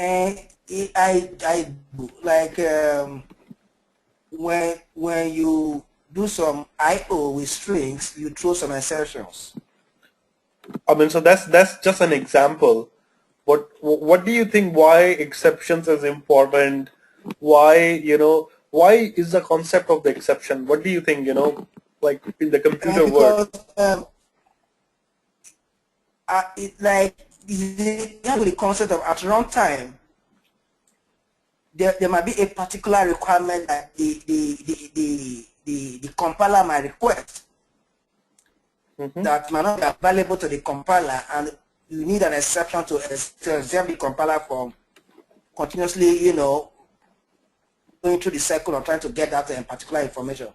And I like when you do some I/O with strings, you throw some exceptions. I mean, so that's just an example. What do you think? Why exceptions is important? Why is the concept of the exception? What do you think? Like in the computer world. Because it like you have the concept of at runtime, there might be a particular requirement that the compiler might request Hmm. that might not be available to the compiler, and you need an exception to exempt the compiler from continuously, going through the cycle of trying to get that particular information.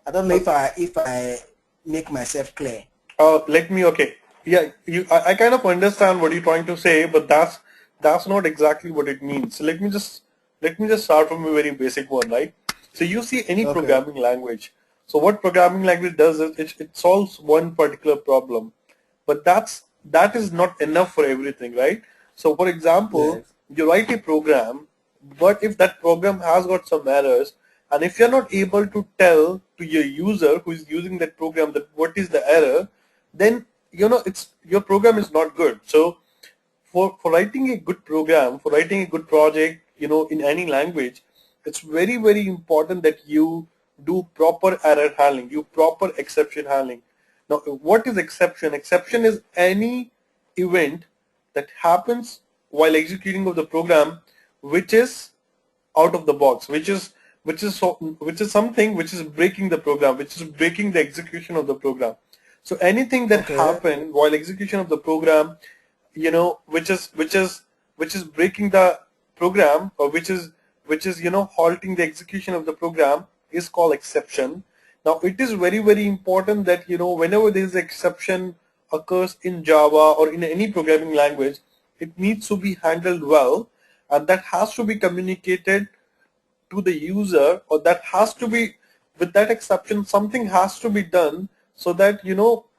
I don't know if I make myself clear. Let me. Okay. Yeah. I kind of understand what you're trying to say, but that's not exactly what it means. So let me just start from a very basic one, right? So you see any Okay. programming language. So what programming language does is it solves one particular problem, but that is not enough for everything, right? So for example, Yes. you write a program, but if that program has got some errors, and if you're not able to tell to your user who is using that program that what is the error, then it's your program is not good. So for writing a good program, for writing a good project, in any language, it's very, very important that you do proper error handling, you proper exception handling. Now, what is exception? Exception is any event that happens while executing of the program, which is out of the box, which is something which is breaking the program, which is breaking the execution of the program. So anything that Okay. happened while execution of the program, which is breaking the program, or which is halting the execution of the program, is called exception. Now it is very, very important that whenever there is exception occurs in Java or in any programming language, it needs to be handled well, and that has to be communicated to the user, or that has to be, with that exception, something has to be done so that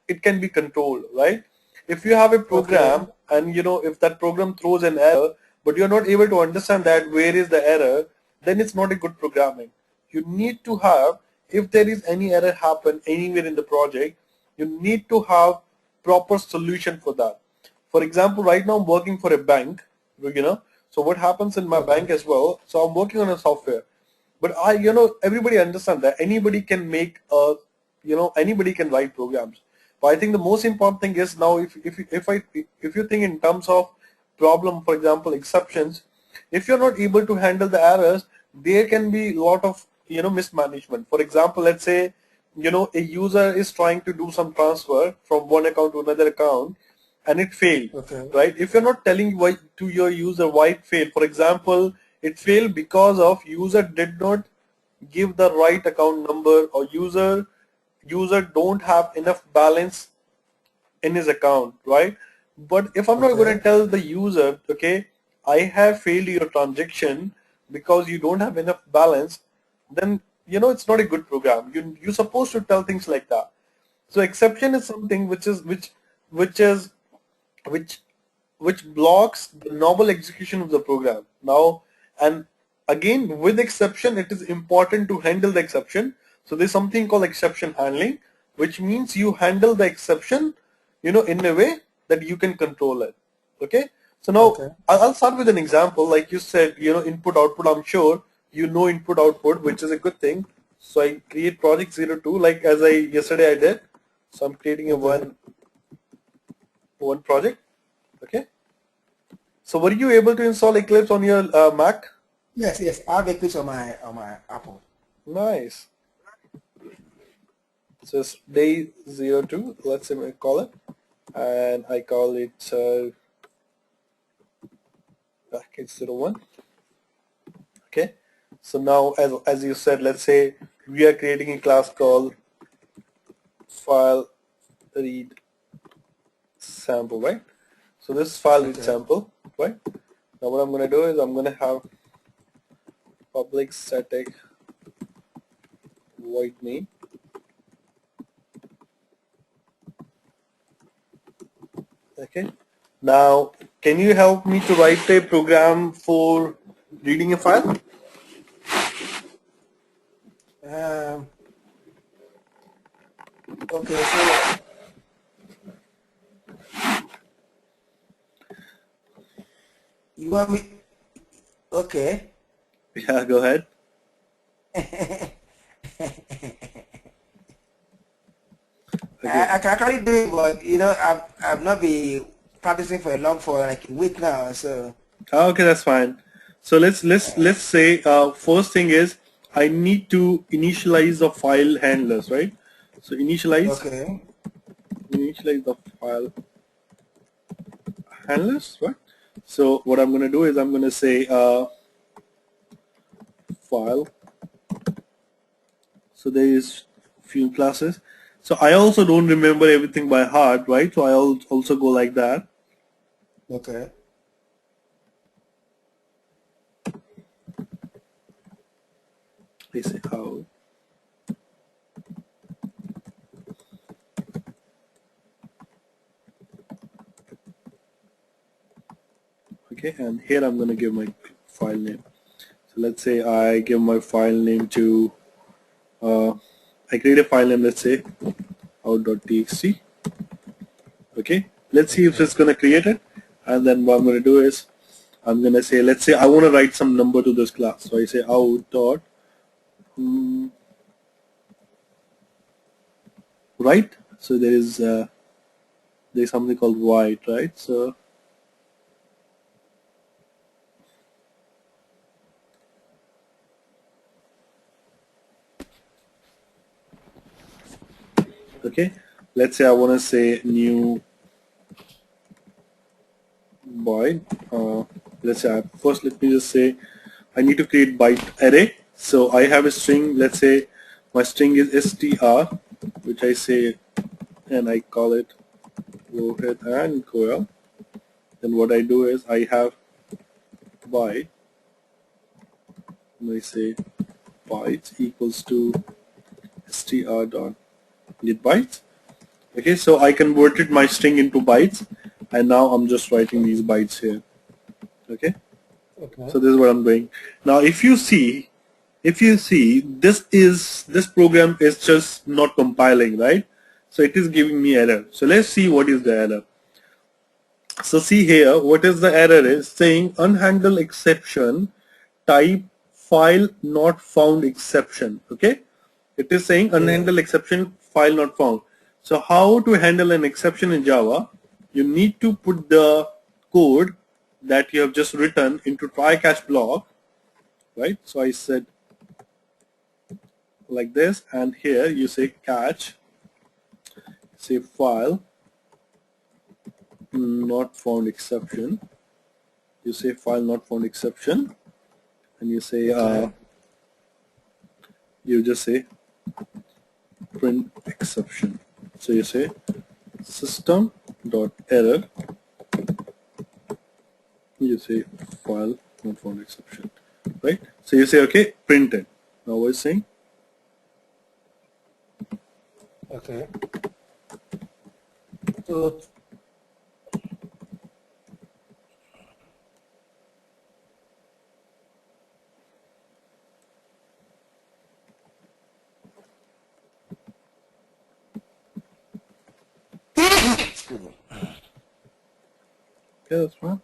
it can be controlled, right? If you have a Okay. program, and if that program throws an error, but you're not able to understand that where is the error, then it's not a good programming. You need to have, if there is any error happen anywhere in the project, you need to have proper solution for that. For example, right now I'm working for a bank, so what happens in my Okay. bank as well, so I'm working on a software, but everybody understand that anybody can make anybody can write programs. But I think the most important thing is, now if you think in terms of problem, for example, exceptions, if you're not able to handle the errors, there can be a lot of mismanagement. For example, let's say a user is trying to do some transfer from one account to another account, and it failed, Okay. right? If you're not telling why to your user why it failed, for example, it failed because of user did not give the right account number, or user don't have enough balance in his account, right? But if I'm not going Okay. to tell the user, okay, I have failed your transaction because you don't have enough balance, then it's not a good program. You're supposed to tell things like that. So exception is something which is which which blocks the normal execution of the program. Now, and again, with exception, it is important to handle the exception. So there's something called exception handling, which means you handle the exception, in a way that you can control it. Okay. So now Okay. I'll start with an example. Like you said, input output. I'm sure input output, which is a good thing. So I create project 02, like as I yesterday I did. So I'm creating a Okay. one project. Okay. So were you able to install Eclipse on your Mac? Yes. Yes. I have Eclipse on my Apple. Nice. So it's day 02, let's say I call it, and I call it package 01. Okay. So now, as you said, let's say we are creating a class called file read sample, right? So this file read Okay. sample, right? Now what I'm going to do is I'm going to have public static void main. Okay. Now can you help me to write a program for reading a file? Okay, so you want me? Okay. Yeah, go ahead. Okay. I can actually do it, but I've not been practicing for like a week now. So Okay, that's fine. So let's say first thing is I need to initialize the file handlers, right? So initialize okay, the file handlers, right? So what I'm going to do is I'm going to say file. So there is few classes. So I also don't remember everything by heart, right? So I also go like that. okay, They say how. Okay, and here I'm going to give my file name. So let's say I give my file name to I create a file name, let's say out.txt. Okay, let's see if it's going to create it, and then what I'm going to do is I'm going to say, let's say I want to write some number to this class. So I say out dot write. So there's something called write, right? So okay, let's say I want to say new byte. Let's say first let me just say I need to create byte array. So I have a string. Let's say my string is str, which I say, and I call it Rohit and Goel. Then what I do is I have byte, and I say bytes equals to str dot get bytes. Okay, so I converted my string into bytes, and now I'm just writing these bytes here. Okay, okay, so this is what I'm doing. Now if you see this program is just not compiling, right? So it is giving me error. So let's see what is the error. So see here, what is the error is saying unhandled exception type file not found exception. Okay, it is saying yeah, unhandled exception file not found. So how to handle an exception in Java? You need to put the code that you have just written into try catch block, right? So I said like this, and here you say catch, say file not found exception. You say file not found exception, and you say okay, you just say print exception. So you say system dot error. You say file not found exception, right? So you say okay, print it. Now what is saying? okay. So excuse me. Okay, that's fine.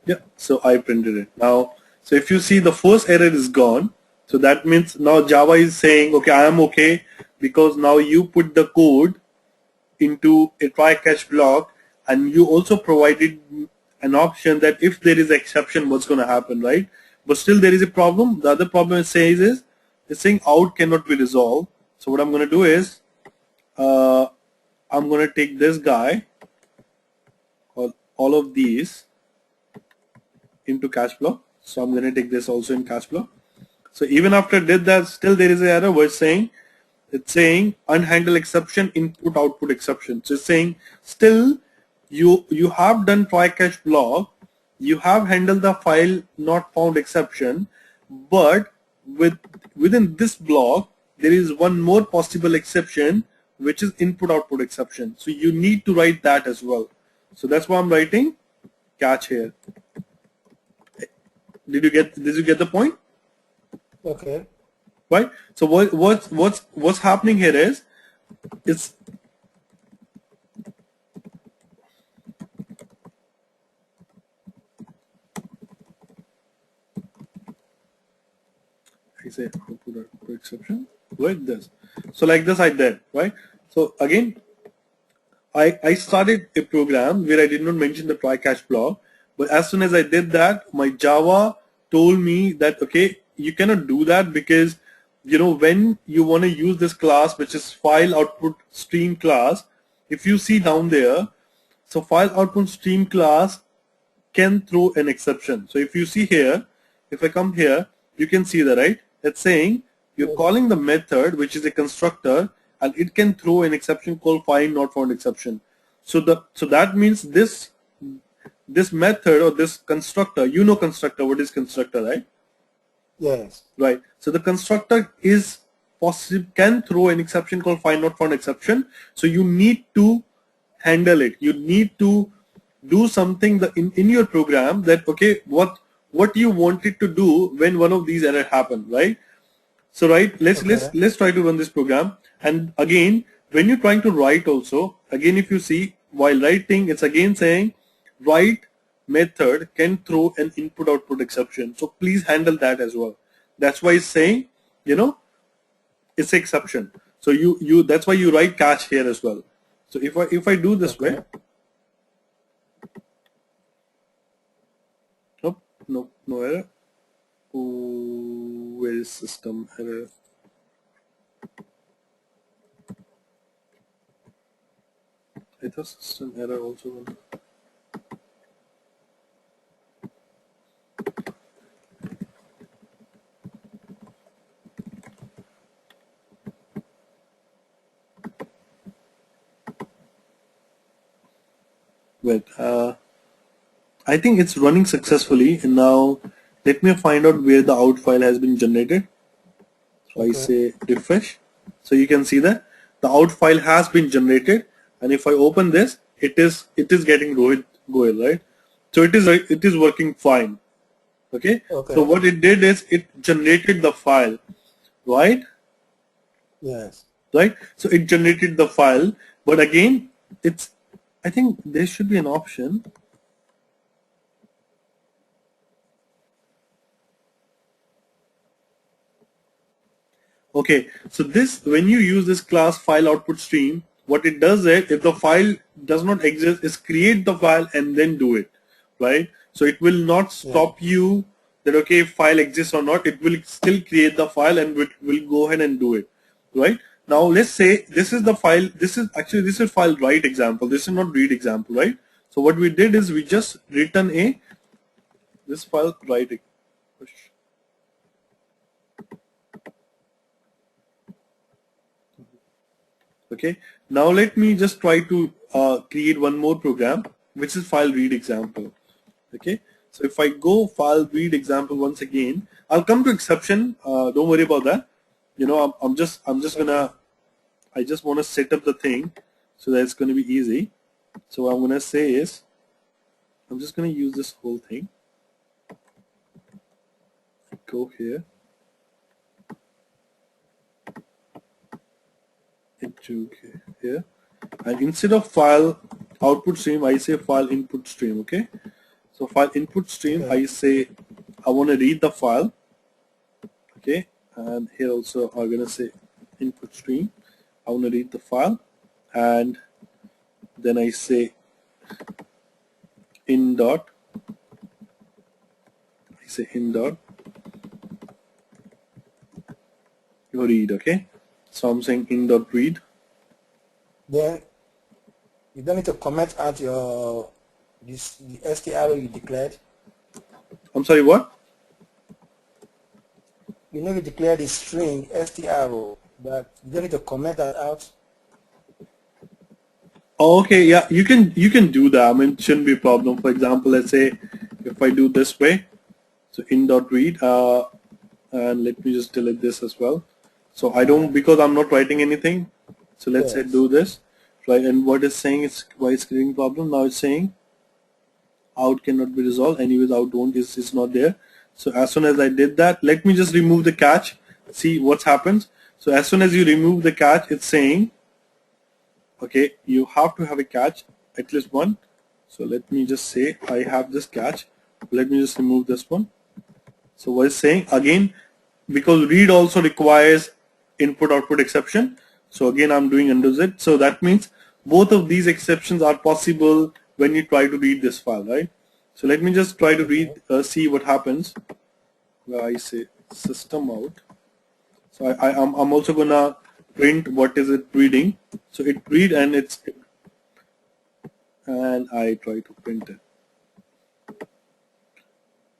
Yeah, so I printed it. Now, so if you see the first error is gone, so that means now Java is saying, okay, I am okay because now you put the code into a try catch block, and you also provided an option that if there is exception, what's going to happen, right? But still there is a problem. The other problem it says is it's saying out cannot be resolved. So what I'm going to do is I'm going to take this guy or all of these into catch block. So I'm going to take this also in catch block. So even after did that, still there is an error where it's saying unhandled exception input output exception. So it's saying still you have done try catch block, you have handled the file not found exception, but within this block there is one more possible exception, which is input output exception. So you need to write that as well. So that's why I'm writing catch here. Did you get the point? Okay. Right. So what's happening here is it's I say output exception like this. So like this I did, right? So again, I started a program where I did not mention the try catch block, but as soon as I did that, my Java told me that okay, you cannot do that because when you want to use this class, which is file output stream class, if you see down there, so file output stream class can throw an exception. So if you see here, if I come here, you can see that, right? It's saying you're calling the method, which is a constructor, and it can throw an exception called find not found exception. So that means this method or this constructor, constructor, what is constructor, right? Yes. Right. So the constructor is can throw an exception called find not found exception. So you need to handle it. You need to do something in your program that okay, what you want it to do when one of these errors happen, right? So right, let's try to run this program. And again, when you're trying to write also, again if you see while writing, it's again saying write method can throw an input output exception. So please handle that as well. That's why it's saying, it's exception. So you that's why you write catch here as well. So if I do this way, no error. Oh, where is system error? I thought system error also. Wait, I think it's running successfully, and now let me find out where the out file has been generated. So I say refresh. So you can see that the out file has been generated, and if I open this, it is getting Rohit Goel, right? So it is working fine. Okay. So what it did is it generated the file, right? Yes. Right. So it generated the file, but again, I think there should be an option. Okay, so when you use this class file output stream, what it does is if the file does not exist, is create the file and then do it, right? So it will not stop you that okay, if file exists or not, it will still create the file and will go ahead and do it, right? Now let's say this is the file, this is file write example, this is not read example, right? So what we did is we just written this file write. Okay, now let me just try to create one more program, which is file read example. Okay, so if I go file read example once again, I'll come to exception. Don't worry about that. I'm just gonna, I just want to set up the thing so that it's going to be easy. So what I'm gonna say is, I'm just gonna use this whole thing. Go here. Into here, and instead of file output stream, I say file input stream. Okay, so file input stream, I say I want to read the file. Okay, and here also I'm gonna say input stream, I want to read the file, and then I say in dot, read. Okay, so I'm saying in dot read. Then you don't need to comment out the str you declared. I'm sorry, what? You declared the string str, but you don't need to comment that out. Oh, okay, yeah, you can do that. I mean, it shouldn't be a problem. For example, let's say if I do this way, so in.read, and let me just delete this as well. So I don't, because I'm not writing anything. So let's say Yes. do this, right? And what it's saying is why it's creating problem. Now it's saying out cannot be resolved. Anyways, out don't is not there. So as soon as I did that, let me just remove the catch. See what happens. So as soon as you remove the catch, it's saying, okay, you have to have a catch, at least one. So let me just say I have this catch. Let me just remove this one. So what it's saying again, because read also requires input output exception. So again, I'm doing under it. So that means both of these exceptions are possible when you try to read this file, right? So let me just try to read, see what happens. Where I say system out. So I'm also gonna print what is it reading. So it read and and I try to print it.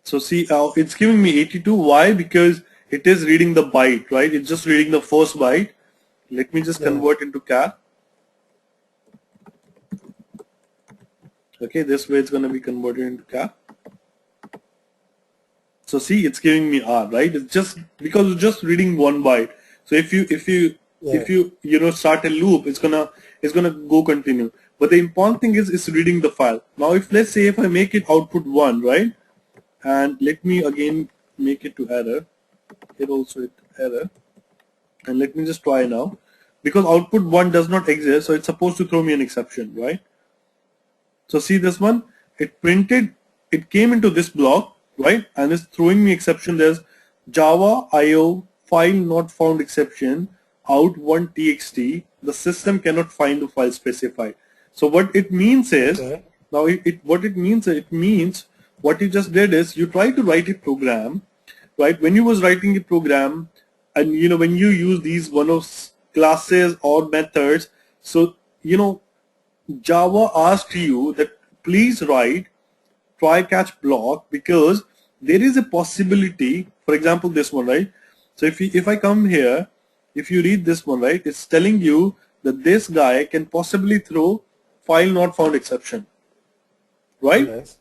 So see, it's giving me 82. Why? Because it is reading the byte, right? It's just reading the first byte. Let me just Yeah. convert into char. Okay, this way it's going to be converted into char. So see, it's giving me R, right? It's just because it's just reading one byte. So if you start a loop, it's gonna go continue. But the important thing is it's reading the file. Now if let's say if I make it output 1, right? And let me again make it to error. Here also it error. And let me just try now. Because output 1 does not exist, so it's supposed to throw me an exception, right? So see this one, it printed, it came into this block, right? And it's throwing me exception. There's Java IO file not found exception out1 txt. The system cannot find the file specified. So what it means is, Okay. now it means what you just did is you try to write a program, right? When you was writing a program, and when you use these one of classes or methods, so Java asked you that please write try catch block because there is a possibility, for example this one, right? So if I come here, if you read this one, right, it's telling you that this guy can possibly throw file not found exception, right? Yes.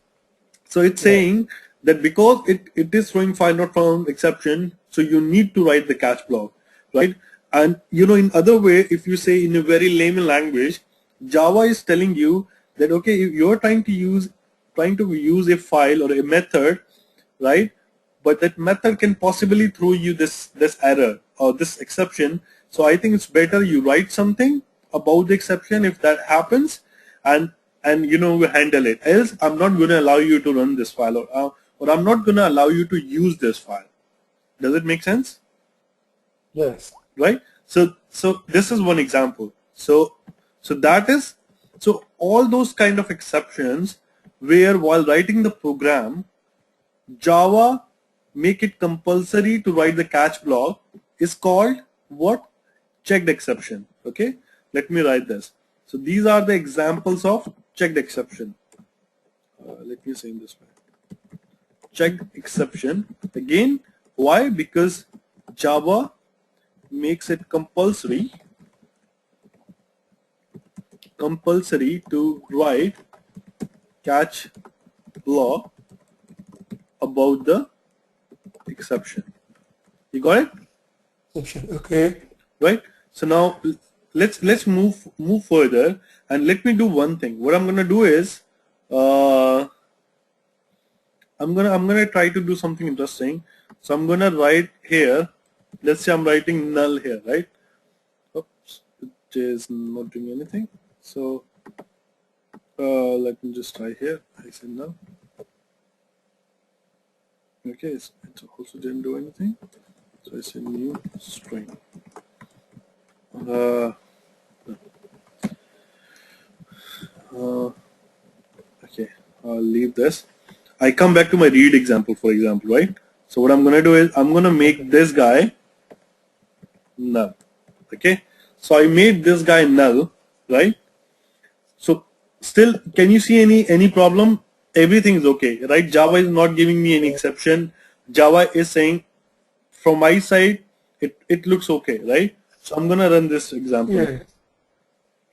So it's Yes. saying that because it is throwing file not found exception, so you need to write the catch block, right? And in other way, if you say in a very layman language, Java is telling you that okay, if you're trying to use a file or a method, right? But that method can possibly throw you this error or this exception. So I think it's better you write something about the exception if that happens, and you handle it. Else, I'm not going to allow you to run this file, or I'm not going to allow you to use this file. Does it make sense? Yes. Right? So this is one example. So that is, so all those kind of exceptions where while writing the program, Java make it compulsory to write the catch block is called what? Checked exception. Okay, let me write this. So these are the examples of checked exception. Let me say in this way. Checked exception. Again, why? Because Java makes it compulsory to write catch block about the exception. You got it? Okay. Right? So now let's move further, and let me do one thing. What I'm gonna do is I'm gonna try to do something interesting. So I'm gonna write here. Let's say I'm writing null here, right? Oops, it is not doing anything. So let me just try here. I say null. Okay, it also didn't do anything. So I say new string. Okay, I'll leave this. I come back to my read example, for example, right? So what I'm gonna do is I'm gonna make this guy null. Okay, so I made this guy null, right? So still, can you see any problem? Everything is okay, right? Java is not giving me any exception. Java is saying from my side it looks okay, right? So I'm gonna run this example, Yes.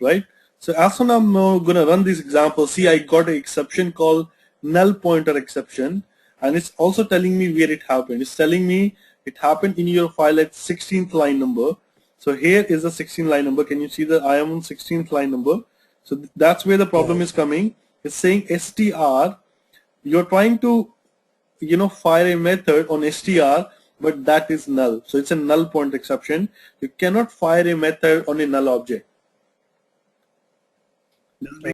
right? So as soon as I'm gonna run this example, see I got an exception called null pointer exception, and it's also telling me where it happened. It's telling me it happened in your file at 16th line number. So here is the 16th line number. Can you see that I am on 16th line number? So that's where the problem is coming. It's saying str. You're trying to, fire a method on str, but that is null. So it's a null point exception. You cannot fire a method on a null object.